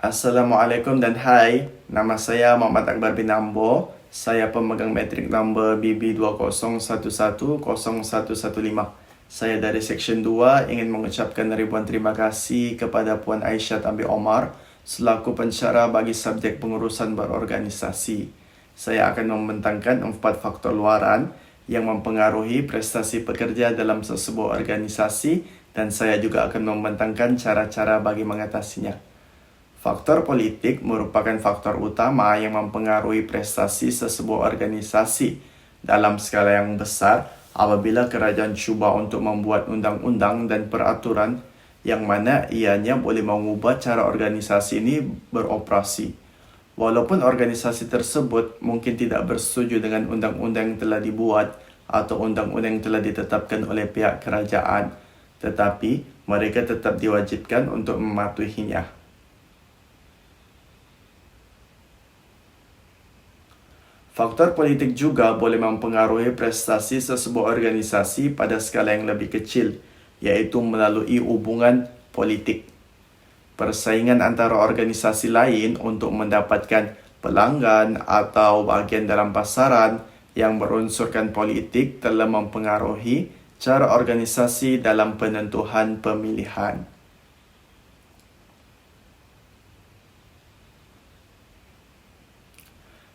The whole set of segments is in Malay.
Assalamualaikum dan hai, nama saya Muhammad Akbar bin Ambo. Saya pemegang metrik number BB20110115. Saya dari Seksyen 2 ingin mengucapkan ribuan terima kasih kepada Puan Aisyah Tambi Omar selaku pensyarah bagi subjek pengurusan berorganisasi. Saya akan membentangkan 4 faktor luaran yang mempengaruhi prestasi pekerja dalam sesebuah organisasi dan saya juga akan membentangkan cara-cara bagi mengatasinya. Faktor politik merupakan faktor utama yang mempengaruhi prestasi sesebuah organisasi dalam skala yang besar apabila kerajaan cuba untuk membuat undang-undang dan peraturan yang mana ianya boleh mengubah cara organisasi ini beroperasi. Walaupun organisasi tersebut mungkin tidak bersetuju dengan undang-undang yang telah dibuat atau undang-undang yang telah ditetapkan oleh pihak kerajaan, tetapi mereka tetap diwajibkan untuk mematuhinya. Faktor politik juga boleh mempengaruhi prestasi sesebuah organisasi pada skala yang lebih kecil, yaitu melalui hubungan politik. Persaingan antara organisasi lain untuk mendapatkan pelanggan atau bagian dalam pasaran yang berunsurkan politik telah mempengaruhi cara organisasi dalam penentuan pemilihan.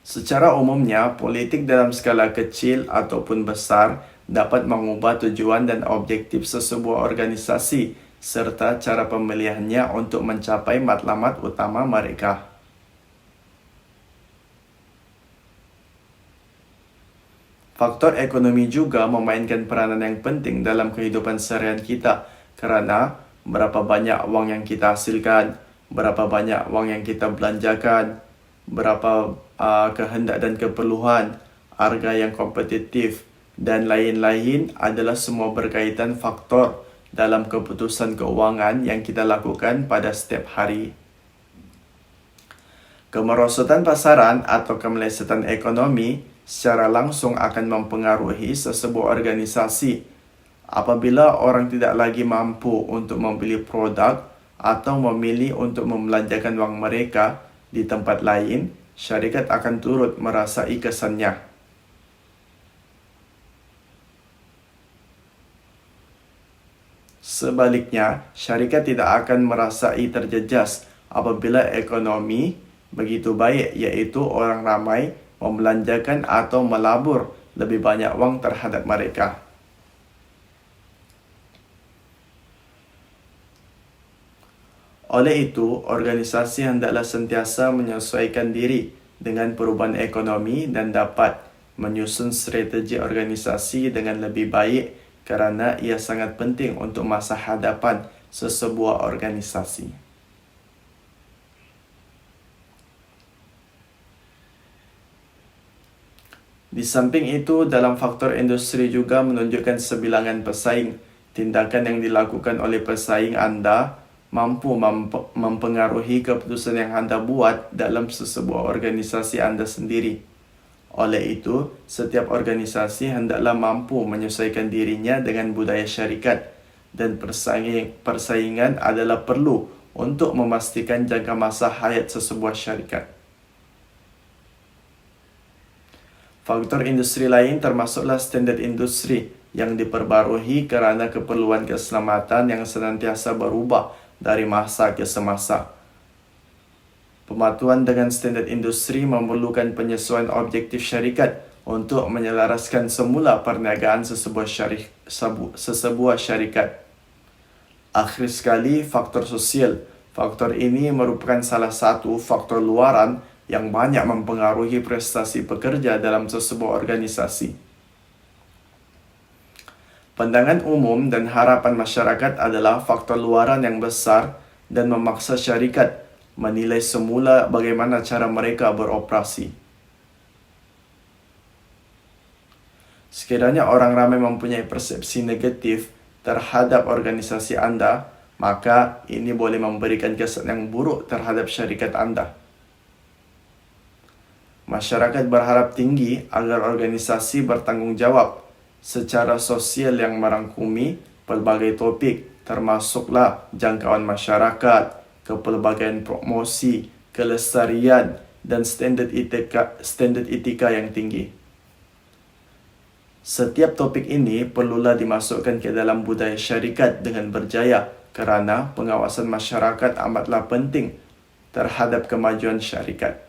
Secara umumnya, politik dalam skala kecil ataupun besar dapat mengubah tujuan dan objektif sesebuah organisasi serta cara pemilihannya untuk mencapai matlamat utama mereka. Faktor ekonomi juga memainkan peranan yang penting dalam kehidupan seharian kita kerana berapa banyak wang yang kita hasilkan, berapa banyak wang yang kita belanjakan, berapa kehendak dan keperluan, harga yang kompetitif, dan lain-lain adalah semua berkaitan faktor dalam keputusan keuangan yang kita lakukan pada setiap hari. Kemerosotan pasaran atau kemelesetan ekonomi secara langsung akan mempengaruhi sesebuah organisasi. Apabila orang tidak lagi mampu untuk membeli produk atau memilih untuk membelanjakan wang mereka di tempat lain, syarikat akan turut merasai kesannya. Sebaliknya, syarikat tidak akan merasai terjejas apabila ekonomi begitu baik, iaitu orang ramai membelanjakan atau melabur lebih banyak wang terhadap mereka. Oleh itu, organisasi hendaklah sentiasa menyesuaikan diri dengan perubahan ekonomi dan dapat menyusun strategi organisasi dengan lebih baik kerana ia sangat penting untuk masa hadapan sesebuah organisasi. Di samping itu, dalam faktor industri juga menunjukkan sebilangan pesaing. Tindakan yang dilakukan oleh pesaing anda mampu mempengaruhi keputusan yang anda buat dalam sesebuah organisasi anda sendiri. Oleh itu, setiap organisasi hendaklah mampu menyesuaikan dirinya dengan budaya syarikat dan persaingan adalah perlu untuk memastikan jangka masa hayat sesebuah syarikat. Faktor industri lain termasuklah standard industri yang diperbarui kerana keperluan keselamatan yang senantiasa berubah dari masa ke semasa. Pematuhan dengan standard industri memerlukan penyesuaian objektif syarikat untuk menyelaraskan semula perniagaan sesebuah syarikat. Akhir sekali, faktor sosial. Faktor ini merupakan salah satu faktor luaran yang banyak mempengaruhi prestasi pekerja dalam sesebuah organisasi. Pandangan umum dan harapan masyarakat adalah faktor luaran yang besar dan memaksa syarikat menilai semula bagaimana cara mereka beroperasi. Sekiranya orang ramai mempunyai persepsi negatif terhadap organisasi anda, maka ini boleh memberikan kesan yang buruk terhadap syarikat anda. Masyarakat berharap tinggi agar organisasi bertanggungjawab secara sosial yang merangkumi pelbagai topik, termasuklah jangkauan masyarakat, kepelbagaian promosi, kelestarian, dan standard etika yang tinggi. Setiap topik ini perlulah dimasukkan ke dalam budaya syarikat dengan berjaya kerana pengawasan masyarakat amatlah penting terhadap kemajuan syarikat.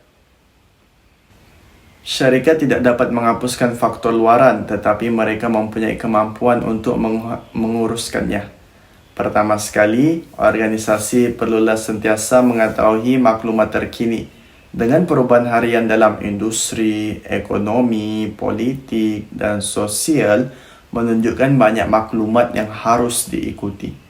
Syarikat tidak dapat menghapuskan faktor luaran, tetapi mereka mempunyai kemampuan untuk menguruskannya. Pertama sekali, organisasi perlulah sentiasa mengetahui maklumat terkini dengan perubahan harian dalam industri, ekonomi, politik, dan sosial menunjukkan banyak maklumat yang harus diikuti.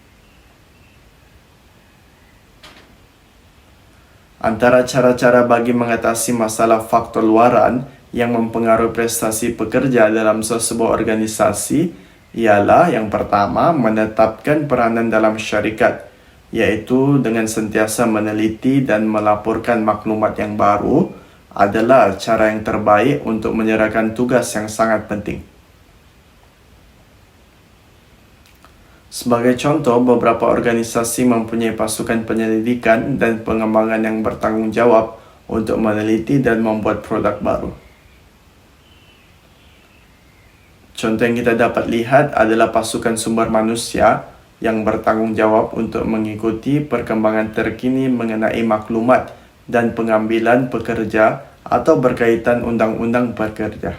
Antara cara-cara bagi mengatasi masalah faktor luaran yang mempengaruhi prestasi pekerja dalam sesebuah organisasi ialah yang pertama, menetapkan peranan dalam syarikat, iaitu dengan sentiasa meneliti dan melaporkan maklumat yang baru adalah cara yang terbaik untuk menyerahkan tugas yang sangat penting. Sebagai contoh, beberapa organisasi mempunyai pasukan penyelidikan dan pengembangan yang bertanggungjawab untuk meneliti dan membuat produk baru. Contoh yang kita dapat lihat adalah pasukan sumber manusia yang bertanggung jawab untuk mengikuti perkembangan terkini mengenai maklumat dan pengambilan pekerja atau berkaitan undang-undang pekerja.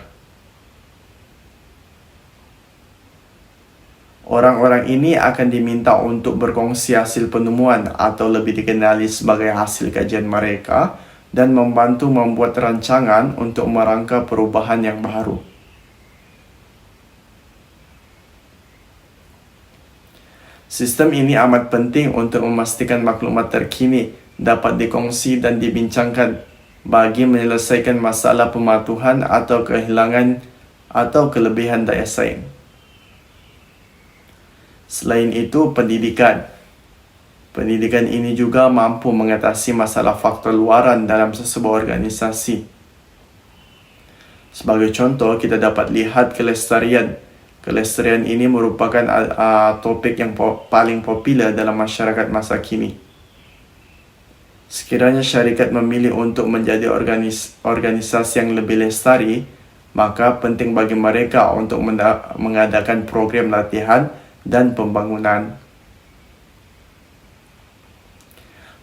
Orang-orang ini akan diminta untuk berkongsi hasil penemuan atau lebih dikenali sebagai hasil kajian mereka dan membantu membuat rancangan untuk merangka perubahan yang baru. Sistem ini amat penting untuk memastikan maklumat terkini dapat dikongsi dan dibincangkan bagi menyelesaikan masalah pematuhan atau kehilangan atau kelebihan daya saing. Selain itu, pendidikan. Pendidikan ini juga mampu mengatasi masalah faktor luaran dalam sesebuah organisasi. Sebagai contoh, kita dapat lihat kelestarian. Kelestarian ini merupakan topik yang paling popular dalam masyarakat masa kini. Sekiranya syarikat memilih untuk menjadi organisasi yang lebih lestari, maka penting bagi mereka untuk mengadakan program latihan dan pembangunan.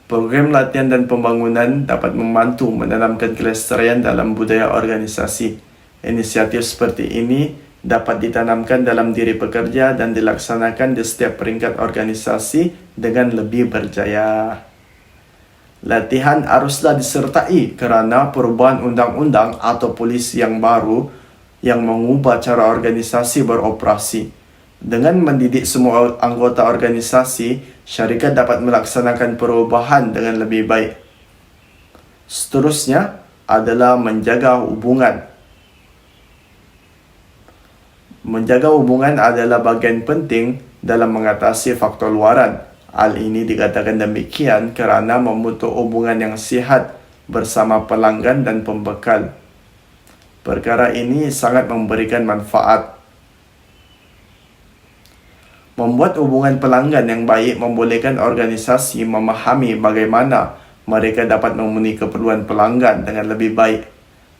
Program latihan dan pembangunan dapat membantu menanamkan kelestarian dalam budaya organisasi. Inisiatif seperti ini dapat ditanamkan dalam diri pekerja dan dilaksanakan di setiap peringkat organisasi dengan lebih berjaya. Latihan haruslah disertai kerana perubahan undang-undang atau polisi yang baru yang mengubah cara organisasi beroperasi. Dengan mendidik semua anggota organisasi, syarikat dapat melaksanakan perubahan dengan lebih baik. Seterusnya adalah menjaga hubungan. Menjaga hubungan adalah bahagian penting dalam mengatasi faktor luaran. Hal ini dikatakan demikian kerana membentuk hubungan yang sihat bersama pelanggan dan pembekal. Perkara ini sangat memberikan manfaat. Membuat hubungan pelanggan yang baik membolehkan organisasi memahami bagaimana mereka dapat memenuhi keperluan pelanggan dengan lebih baik.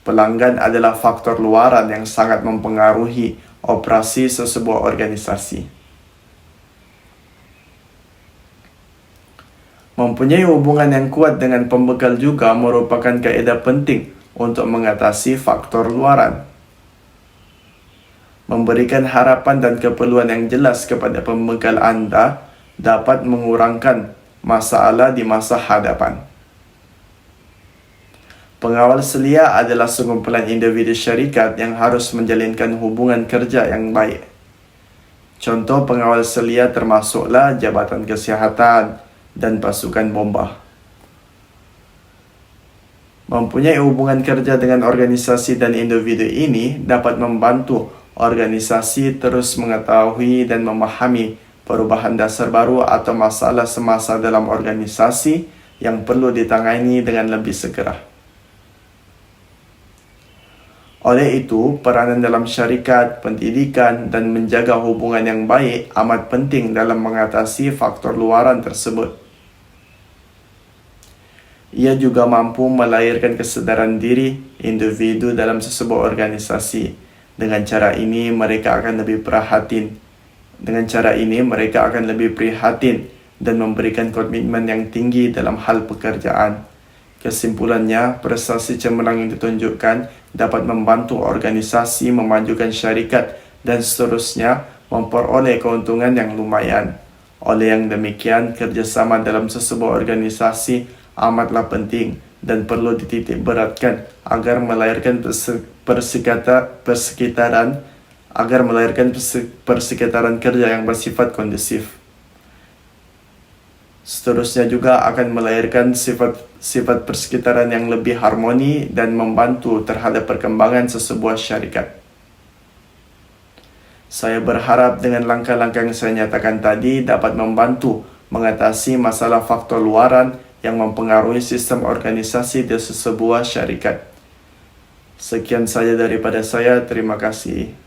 Pelanggan adalah faktor luaran yang sangat mempengaruhi operasi sesebuah organisasi. Mempunyai hubungan yang kuat dengan pembekal juga merupakan kaedah penting untuk mengatasi faktor luaran. Memberikan harapan dan keperluan yang jelas kepada pembekal anda dapat mengurangkan masalah di masa hadapan. Pengawal selia adalah sekumpulan individu syarikat yang harus menjalinkan hubungan kerja yang baik. Contoh pengawal selia termasuklah Jabatan Kesihatan dan pasukan bomba. Mempunyai hubungan kerja dengan organisasi dan individu ini dapat membantu organisasi terus mengetahui dan memahami perubahan dasar baru atau masalah semasa dalam organisasi yang perlu ditangani dengan lebih segera. Oleh itu, peranan dalam syarikat, pendidikan dan menjaga hubungan yang baik amat penting dalam mengatasi faktor luaran tersebut. Ia juga mampu melahirkan kesadaran diri individu dalam sesebuah organisasi. Dengan cara ini, mereka akan lebih prihatin dan memberikan komitmen yang tinggi dalam hal pekerjaan. Kesimpulannya, prestasi cemerlang yang ditunjukkan dapat membantu organisasi memajukan syarikat dan seterusnya memperoleh keuntungan yang lumayan. Oleh yang demikian, kerjasama dalam sesebuah organisasi amatlah penting dan perlu dititik beratkan agar melahirkan persekitaran kerja yang bersifat kondusif. Seterusnya juga akan melahirkan sifat persekitaran yang lebih harmoni dan membantu terhadap perkembangan sesebuah syarikat. Saya berharap dengan langkah-langkah yang saya nyatakan tadi dapat membantu mengatasi masalah faktor luaran yang mempengaruhi sistem organisasi di sesebuah syarikat. Sekian saja daripada saya. Terima kasih.